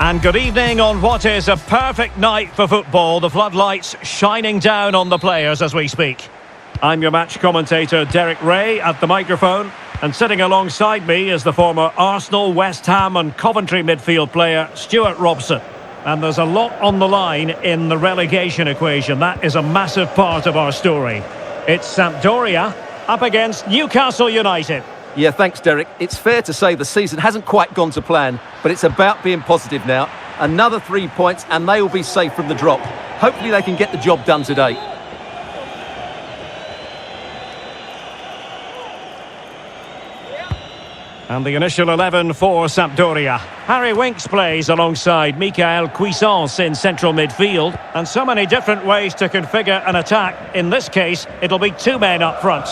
And good evening on what is a perfect night for football. The floodlights shining down on the players as we speak. I'm your match commentator Derek Ray at the microphone. And sitting alongside me is the former Arsenal, West Ham and Coventry midfield player Stuart Robson. And there's a lot on the line in the relegation equation. That is a massive part of our story. It's Sampdoria up against Newcastle United. Yeah, thanks, Derek. It's fair to say the season hasn't quite gone to plan, but it's about being positive now. Another 3 points and they will be safe from the drop. Hopefully they can get the job done today. And the initial 11 for Sampdoria. Harry Winks plays alongside Michael Cuisance in central midfield. And so many different ways to configure an attack. In this case, it'll be two men up front.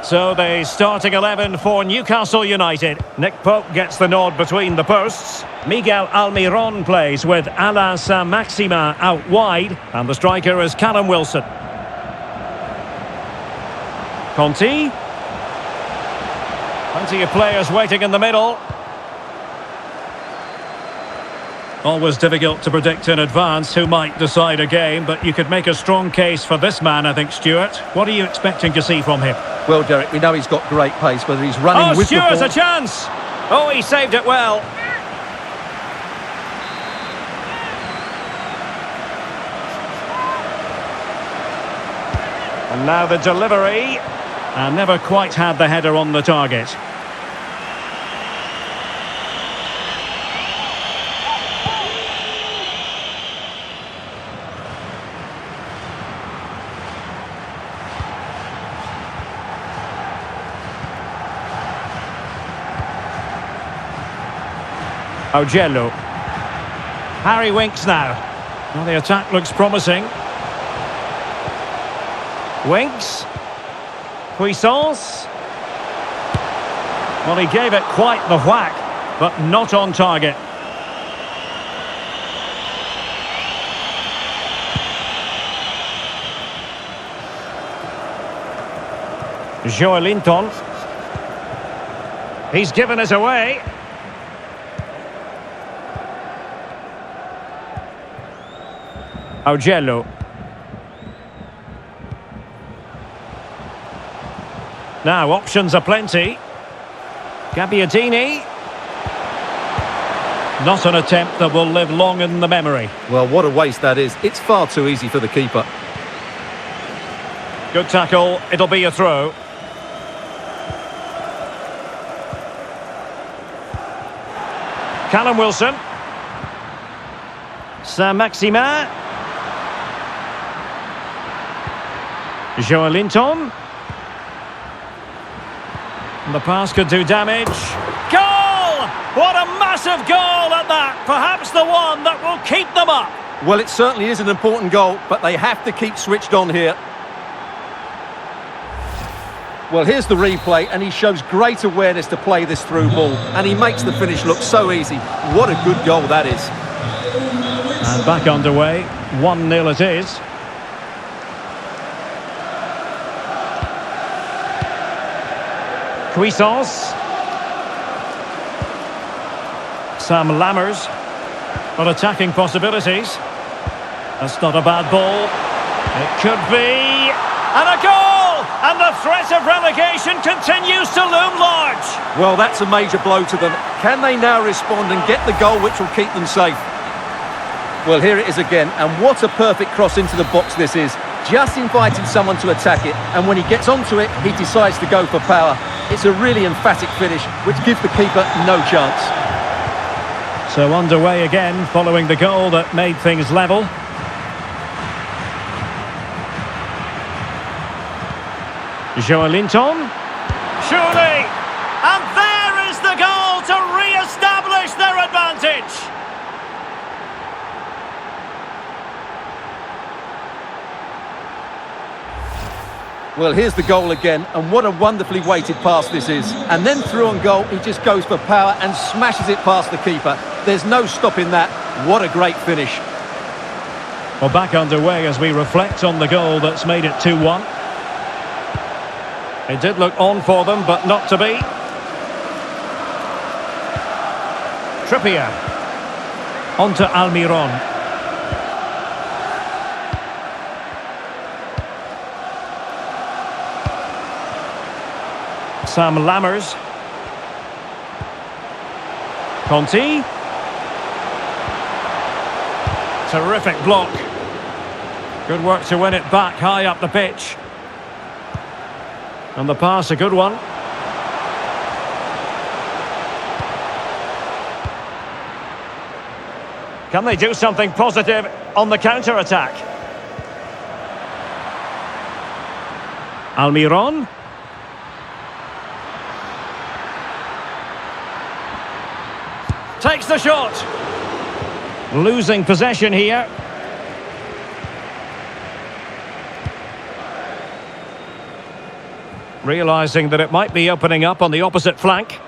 So the starting 11 for Newcastle United. Nick Pope gets the nod between the posts. Miguel Almiron plays with Alain Saint-Maximin out wide. And the striker is Callum Wilson. Conti. Plenty of players waiting in the middle. Always difficult to predict in advance who might decide a game, but you could make a strong case for this man, I think, Stuart. What are you expecting to see from him? Well, Derek, we know he's got great pace, whether he's running with Stuart's the ball... a chance! Oh, he saved it well. And now the delivery. And never quite had the header on the target. Ogello. Harry Winks now. Well, the attack looks promising. Winks. Cuisance. Well, he gave it quite the whack, but not on target. Joelinton. He's given it away. Ogello. Now, options are plenty. Gabbiadini. Not an attempt that will live long in the memory. Well, what a waste that is. It's far too easy for the keeper. Good tackle. It'll be a throw. Callum Wilson. Saint-Maximin. Joelinton. The pass could do damage. Goal! What a massive goal at that! Perhaps the one that will keep them up. Well, it certainly is an important goal, but they have to keep switched on here. Well, here's the replay, and he shows great awareness to play this through ball, and he makes the finish look so easy. What a good goal that is. And back underway, 1-0 it is. Cuisance. Sam Lammers. But attacking possibilities. That's not a bad ball. It could be. And a goal! And the threat of relegation continues to loom large. Well, that's a major blow to them. Can they now respond and get the goal which will keep them safe? Well, here it is again. And what a perfect cross into the box this is. Just inviting someone to attack it. And when he gets onto it, he decides to go for power. It's a really emphatic finish, which gives the keeper no chance. So underway again, following the goal that made things level. Joelinton. Surely! And there is the goal to re-establish their advantage! Well, here's the goal again, and what a wonderfully weighted pass this is. And then through on goal, he just goes for power and smashes it past the keeper. There's no stopping that. What a great finish. Well, back underway as we reflect on the goal that's made it 2-1. It did look on for them, but not to be. Trippier. On to Almiron. Sam Lammers. Conti. Terrific block. Good work to win it back high up the pitch. And the pass, a good one. Can they do something positive on the counter-attack? Almiron. Takes the shot. Losing possession here. Realising that it might be opening up on the opposite flank.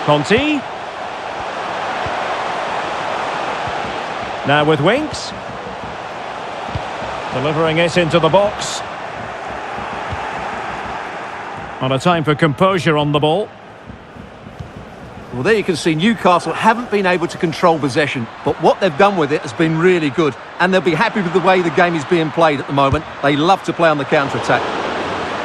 Conti. Now with Winks. Delivering it into the box. On a time for composure on the ball. Well, there you can see Newcastle haven't been able to control possession, but what they've done with it has been really good, and they'll be happy with the way the game is being played at the moment. They love to play on the counter-attack.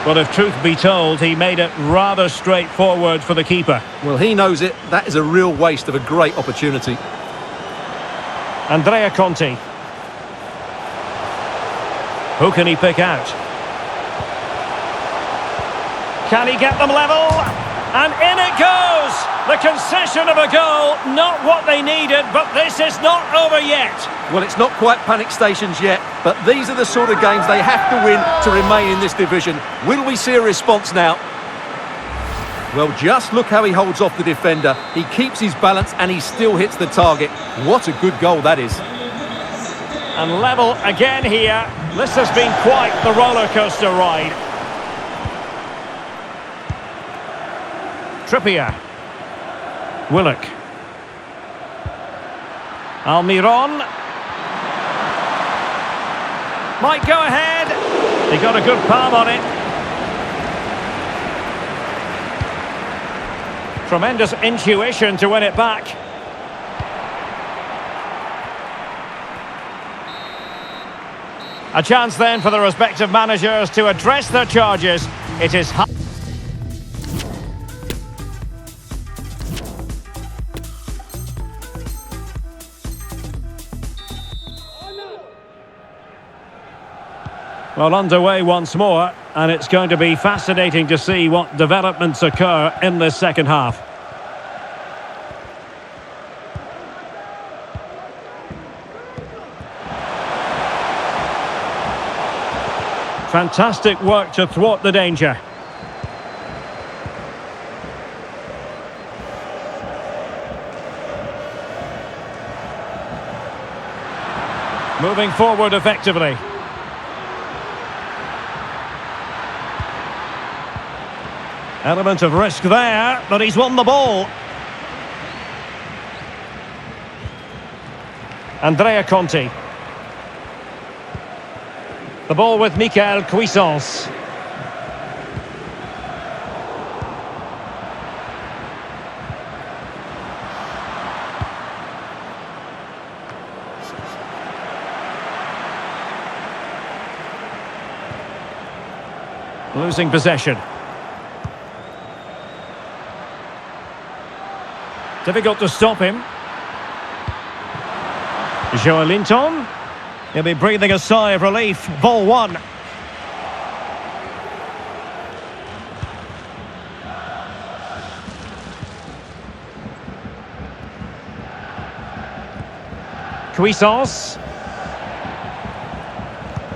Well, if truth be told, he made it rather straightforward for the keeper. Well, he knows it. That is a real waste of a great opportunity. Andrea Conti. Who can he pick out? Can he get them level? And in it goes! The concession of a goal, not what they needed, but this is not over yet. Well, it's not quite panic stations yet, but these are the sort of games they have to win to remain in this division. Will we see a response now? Well, just look how he holds off the defender. He keeps his balance and he still hits the target. What a good goal that is. And level again here. This has been quite the roller coaster ride. Trippier. Willock. Almiron. Might go ahead. He got a good palm on it. Tremendous intuition to win it back. A chance then for the respective managers to address their charges. It is... Well, underway once more, and it's going to be fascinating to see what developments occur in this second half. Fantastic work to thwart the danger. Moving forward effectively. Element of risk there, but he's won the ball. Andrea Conti. The ball with Michael Cuisance. Losing possession. Difficult to stop him. Joelinton. He'll be breathing a sigh of relief. Ball one. Cuisance.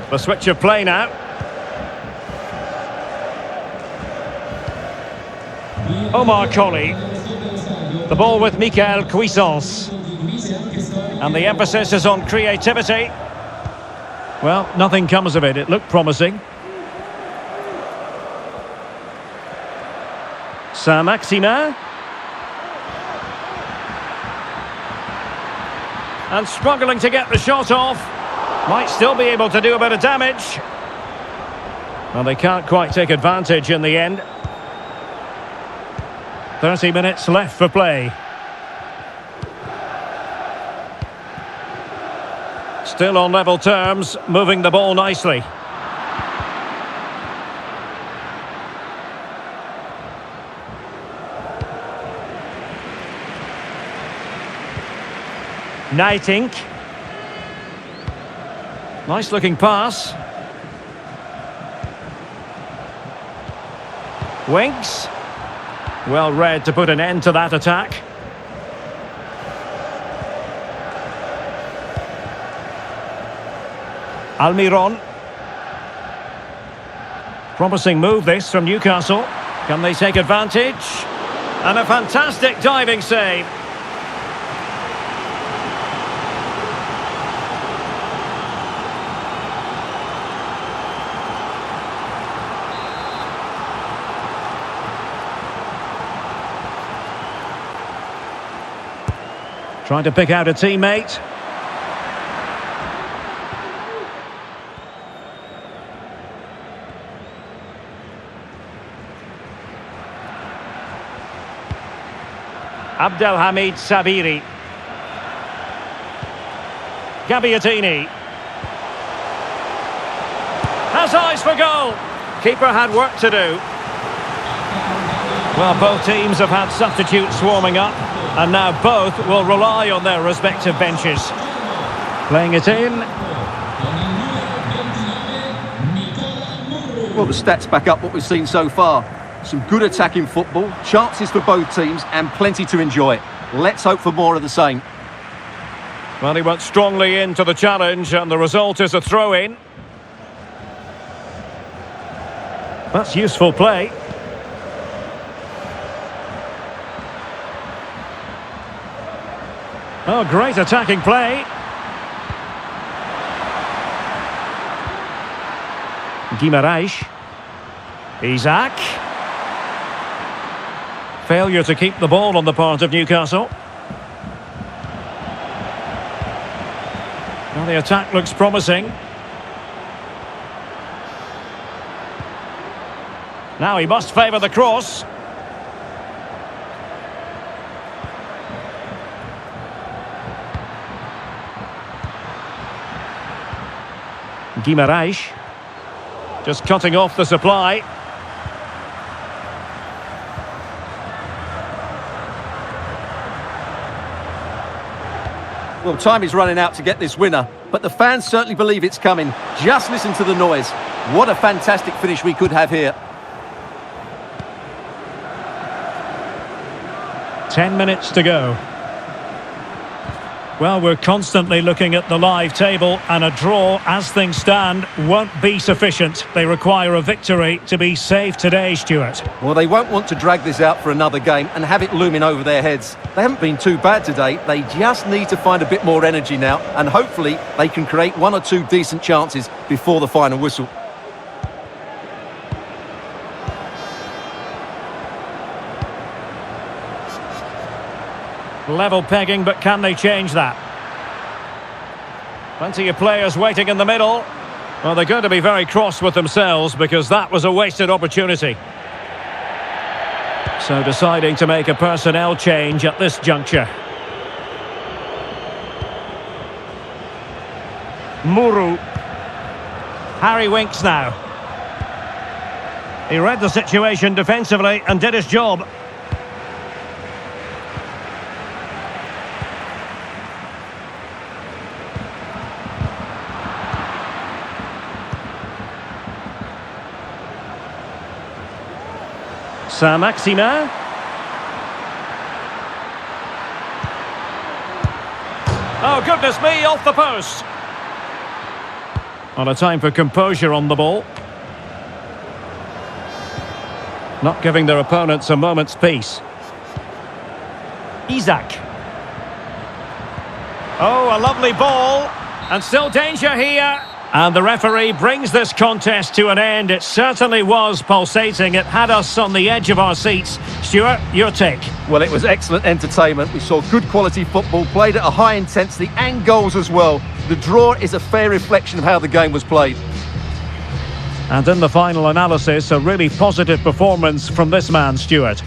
The switch of play now. Omar Colley. The ball with Michael Cuisance. And the emphasis is on creativity. Well, nothing comes of it. It looked promising. Saint-Maximin. And struggling to get the shot off. Might still be able to do a bit of damage. Well, they can't quite take advantage in the end. 30 minutes left for play. Still on level terms, moving the ball nicely. Nighting. Nice looking pass. Winks. Well read to put an end to that attack. Almiron. Promising move this from Newcastle. Can they take advantage? And a fantastic diving save. Trying to pick out a teammate. Abdelhamid Sabiri. Gabbiadini. Has eyes for goal. Keeper had work to do. Well, both teams have had substitutes swarming up, and now both will rely on their respective benches. Playing it in. Well, the stats back up what we've seen so far. Some good attacking football, chances for both teams, and plenty to enjoy. Let's hope for more of the same. Well, he went strongly into the challenge, and the result is a throw-in. That's useful play. Oh, great attacking play. Guimaraes. Isaac. Failure to keep the ball on the part of Newcastle. Well, the attack looks promising. Now he must favour the cross. Guimaraes. Just cutting off the supply. Well, time is running out to get this winner, but the fans certainly believe it's coming. Just listen to the noise. What a fantastic finish we could have here. 10 minutes to go. Well, we're constantly looking at the live table, and a draw, as things stand, won't be sufficient. They require a victory to be safe today, Stuart. Well, they won't want to drag this out for another game and have it looming over their heads. They haven't been too bad today. They just need to find a bit more energy now, and hopefully they can create one or two decent chances before the final whistle. Level pegging, but can they change that? Plenty of players waiting in the middle. Well, they're going to be very cross with themselves because that was a wasted opportunity. So deciding to make a personnel change at this juncture. Muru. Harry Winks now. He read the situation defensively and did his job. Saint-Maximin. Oh, goodness me, off the post. On a time for composure on the ball. Not giving their opponents a moment's peace. Isaac. Oh, a lovely ball. And still danger here. And the referee brings this contest to an end. It certainly was pulsating. It had us on the edge of our seats. Stuart, your take? Well, it was excellent entertainment. We saw good quality football, played at a high intensity and goals as well. The draw is a fair reflection of how the game was played. And in the final analysis, a really positive performance from this man, Stuart.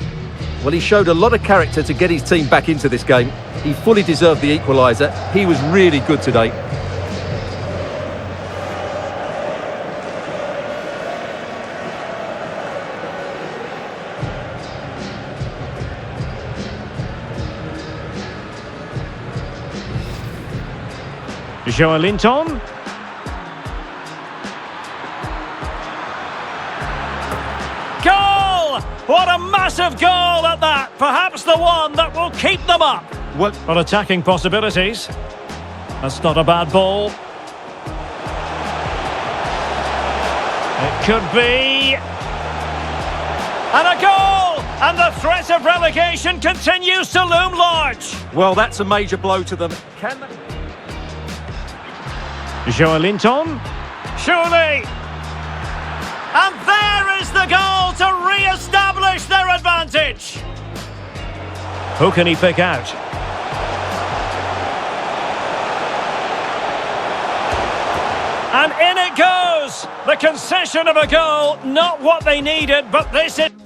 Well, he showed a lot of character to get his team back into this game. He fully deserved the equaliser. He was really good today. Joelinton. Goal! What a massive goal at that! Perhaps the one that will keep them up. Well, On attacking possibilities. That's not a bad ball. It could be. And a goal! And the threat of relegation continues to loom large. well, that's a major blow to them. Can they... Joelinton. Surely. And there is the goal to re-establish their advantage. Who can he pick out? And in it goes! The concession of a goal, not what they needed, but this is...